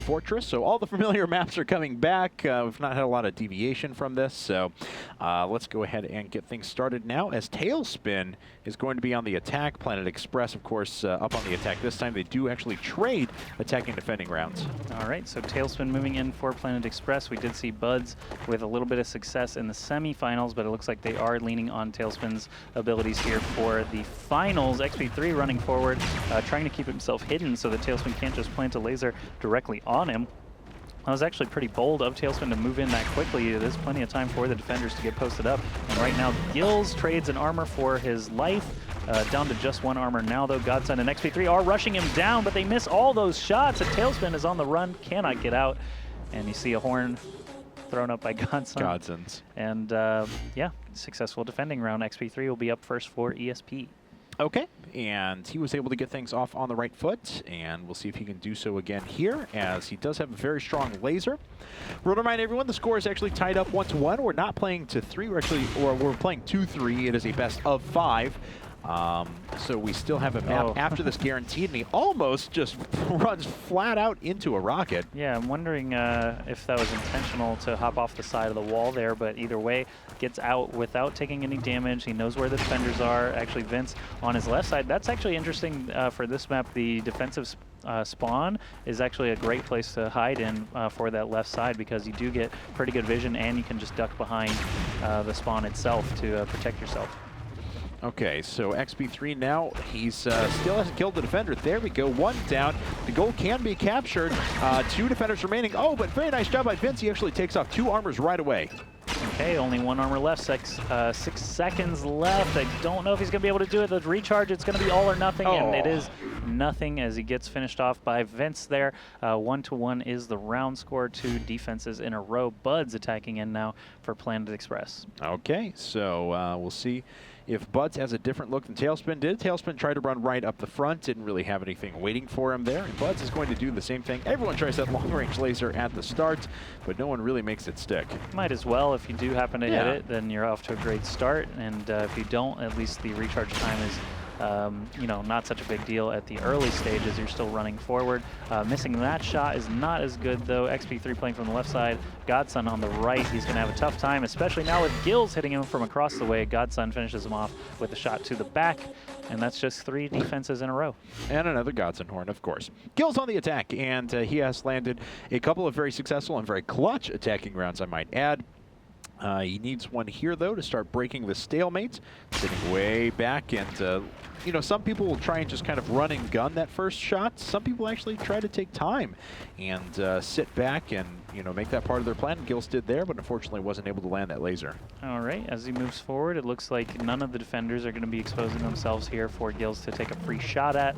Fortress, so all the familiar maps are coming back. We've not had a lot of deviation from this, so let's go ahead and get things started now as Talespin is going to be on the attack. Planet Xpress, of course, up on the attack this time. They do actually trade attacking defending rounds. All right, so Talespin moving in for Planet Xpress. We did see Buds with a little bit of success in the semifinals, but it looks like they are leaning on Talespin's abilities here for the finals. XP3 running forward, trying to keep himself hidden so that Talespin can't just plant a laser directly on him. That was actually pretty bold of Talespin to move in that quickly. There's plenty of time for the defenders to get posted up. And right now, gillz trades an armor for his life. Down to just one armor now, though. Godson and XP3 are rushing him down, but they miss all those shots. And Talespin is on the run, cannot get out. And you see a horn thrown up by Godsons. And yeah, successful defending round. XP3 will be up first for ESP. Okay, and he was able to get things off on the right foot, and we'll see if he can do so again here, as he does have a very strong laser. We'll remind everyone the score is actually tied up 1-1. We're not playing to 3, we're playing 2-3. It is a best of 5. So we still have a map after this guaranteed, and he almost just runs flat out into a rocket. Yeah, I'm wondering if that was intentional to hop off the side of the wall there, but either way, gets out without taking any damage. He knows where the defenders are. Actually, Vince on his left side. That's actually interesting for this map. The defensive spawn is actually a great place to hide in for that left side, because you do get pretty good vision, and you can just duck behind the spawn itself to protect yourself. Okay, so XP3 now, he's still hasn't killed the defender. There we go, 1 down. The goal can be captured. 2 defenders remaining. Oh, but very nice job by Vince. He actually takes off 2 armors right away. Okay, only 1 armor left, 6 seconds left. I don't know if he's going to be able to do it. The recharge, it's going to be all or nothing, and it is nothing as he gets finished off by Vince there. 1-1 is the round score, 2 defenses in a row. Buds attacking in now for Planet Xpress. Okay, so we'll see if Buds has a different look than Talespin did. Talespin tried to run right up the front, didn't really have anything waiting for him there, and Buds is going to do the same thing. Everyone tries that long-range laser at the start, but no one really makes it stick. Might as well. If you do happen to hit it, then you're off to a great start, and if you don't, at least the recharge time is you know, not such a big deal at the early stages. You're still running forward. Missing that shot is not as good, though. XP3 playing from the left side. Godson on the right. He's going to have a tough time, especially now with gillz hitting him from across the way. Godson finishes him off with a shot to the back, and that's just 3 defenses in a row. And another Godson horn, of course. gillz on the attack, and he has landed a couple of very successful and very clutch attacking rounds, I might add. He needs one here, though, to start breaking the stalemate. Sitting way back, and you know, some people will try and just kind of run and gun that first shot. Some people actually try to take time and sit back and, you know, make that part of their plan. gillz did there, but unfortunately wasn't able to land that laser. All right, as he moves forward, it looks like none of the defenders are going to be exposing themselves here for gillz to take a free shot at.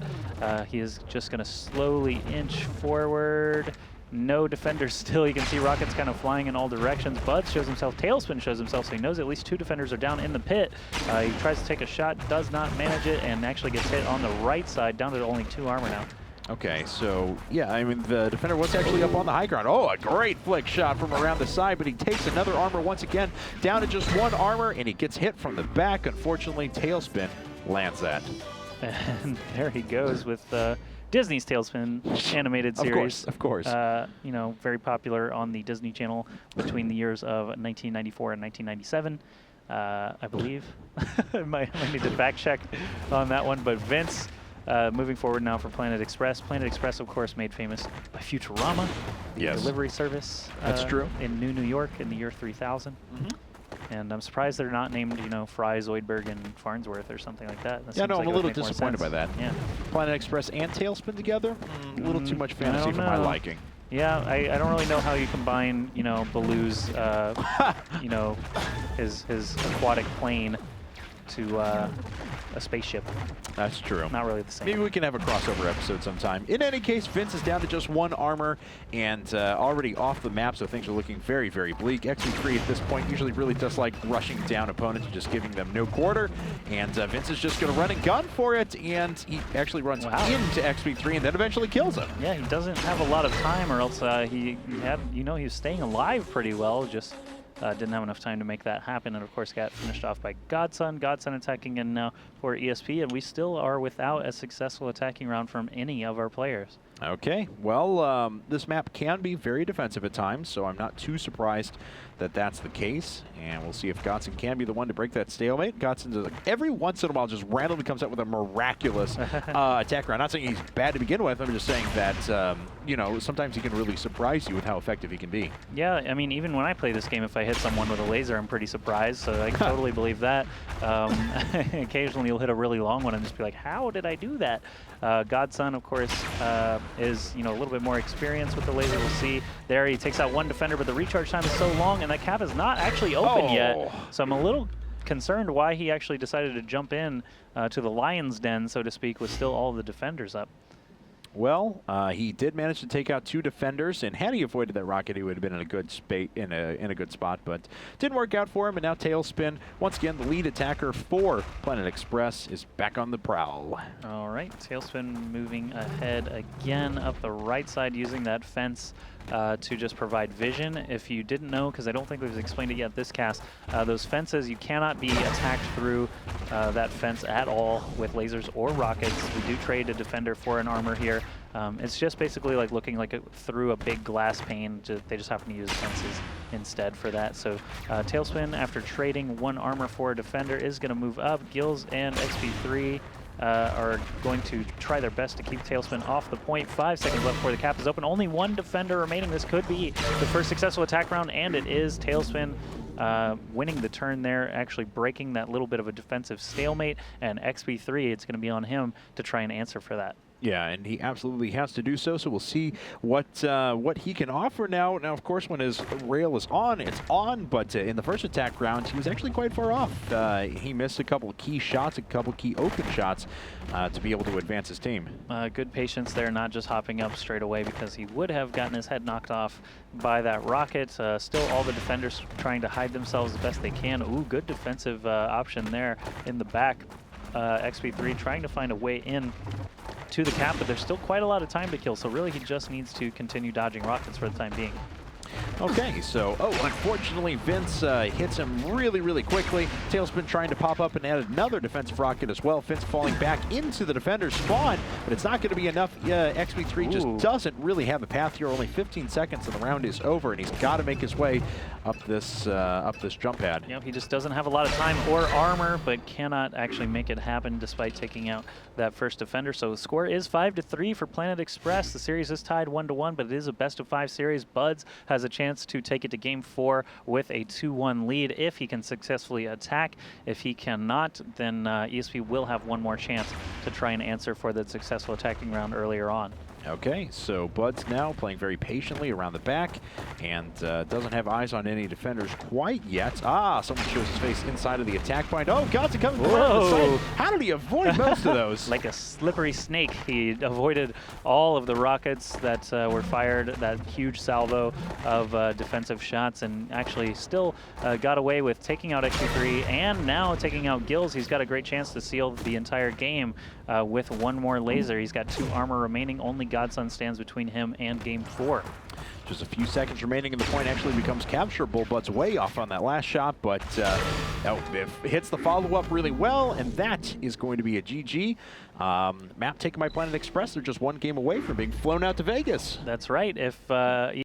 He is just going to slowly inch forward. No defenders still. You can see rockets kind of flying in all directions. Buds shows himself. Talespin shows himself, so he knows at least 2 defenders are down in the pit. He tries to take a shot, does not manage it, and actually gets hit on the right side, down to only 2 armor now. Okay, so, yeah, I mean, the defender was actually up on the high ground. Oh, a great flick shot from around the side, but he takes another armor once again, down to just 1 armor, and he gets hit from the back. Unfortunately, Talespin lands that. And there he goes with Disney's Talespin animated series. Of course. You know, very popular on the Disney Channel between the years of 1994 and 1997, I believe. I might need to fact check on that one. But Vince, moving forward now for Planet Xpress. Planet Xpress, of course, made famous by Futurama, the delivery service. That's true. In New York in the year 3000. And I'm surprised they're not named, you know, Fry, Zoidberg, and Farnsworth or something like that. Yeah, no, I'm a little disappointed by that. Yeah. Planet Xpress and Talespin together? A little too much fantasy for my liking. Yeah, I don't really know how you combine, you know, Baloo's, you know, his aquatic plane to a spaceship. That's true. Not really the same. Maybe we can have a crossover episode sometime. In any case, Vince is down to just 1 armor and already off the map, so things are looking very, very bleak. XP3 at this point usually really does like rushing down opponents and just giving them no quarter. And Vince is just going to run and gun for it, and he actually runs into XP3 and then eventually kills him. Yeah, he doesn't have a lot of time, or else he had, you know, he was staying alive pretty well, just didn't have enough time to make that happen, and of course got finished off by Godson. Godson attacking in now for ESP, and we still are without a successful attacking round from any of our players. Okay, well, this map can be very defensive at times, so I'm not too surprised that that's the case. And we'll see if Godson can be the one to break that stalemate. Godson, every once in a while, just randomly comes out with a miraculous attack round. Not saying he's bad to begin with. I'm just saying that, you know, sometimes he can really surprise you with how effective he can be. Yeah, I mean, even when I play this game, if I hit someone with a laser, I'm pretty surprised, so I can totally believe that. Occasionally, you'll hit a really long one and just be like, how did I do that? Godson, of course, is, you know, a little bit more experienced with the laser. We'll see. There, he takes out one defender, but the recharge time is so long, and that cap is not actually open yet. So I'm a little concerned why he actually decided to jump in to the lion's den, so to speak, with still all of the defenders up. Well, he did manage to take out 2 defenders, and had he avoided that rocket, he would have been in a good in a good spot, but didn't work out for him. And now Talespin, once again, the lead attacker for Planet Xpress, is back on the prowl. All right, Talespin moving ahead again up the right side, using that fence to just provide vision. If you didn't know, because I don't think we've explained it yet this cast, those fences, you cannot be attacked through that fence at all with lasers or rockets. We do trade a defender for an armor here. It's just basically like looking like through a big glass pane. They just happen to use fences instead for that. So Talespin, after trading 1 armor for a defender, is going to move up. gillz and XP3 are going to try their best to keep Talespin off the point. 5 seconds left before the cap is open. Only 1 defender remaining. This could be the first successful attack round, and it is. Talespin winning the turn there, actually breaking that little bit of a defensive stalemate, and XP3, it's going to be on him to try and answer for that. Yeah, and he absolutely has to do so. So we'll see what he can offer now. Now, of course, when his rail is on, it's on. But in the first attack round, he was actually quite far off. He missed a couple of key shots, a couple key open shots to be able to advance his team. Good patience there, not just hopping up straight away, because he would have gotten his head knocked off by that rocket. Still, all the defenders trying to hide themselves as best they can. Ooh, good defensive option there in the back. XP3 trying to find a way in to the cap, but there's still quite a lot of time to kill, so really he just needs to continue dodging rockets for the time being. Okay, so, unfortunately, Vince hits him really, really quickly. Talespin trying to pop up and add another defensive rocket as well. Vince falling back into the defender's spawn, but it's not going to be enough. XP3 just doesn't really have a path here. Only 15 seconds and the round is over, and he's got to make his way up this jump pad. Yep, he just doesn't have a lot of time or armor, but cannot actually make it happen despite taking out that first defender. So the score is 5-3 for Planet Xpress. The series is tied 1-1, but it is a best-of-5 series. Buds has a chance to take it to Game 4 with a 2-1 lead if he can successfully attack. If he cannot, then ESP will have 1 more chance to try and answer for the successful attacking round earlier on. Okay, so Bud's now playing very patiently around the back and doesn't have eyes on any defenders quite yet. Someone shows his face inside of the attack point. Oh, Godson coming from the side. How did he avoid most of those? Like a slippery snake, he avoided all of the rockets that were fired, that huge salvo of defensive shots, and actually still got away with taking out XP3 and now taking out gillz. He's got a great chance to seal the entire game with 1 more laser. He's got 2 armor remaining. Only Godson stands between him and Game 4. Just a few seconds remaining, and the point actually becomes capturable. Bud's way off on that last shot, but it hits the follow-up really well, and that is going to be a GG. Map taken by Planet Xpress. They're just 1 game away from being flown out to Vegas. That's right. If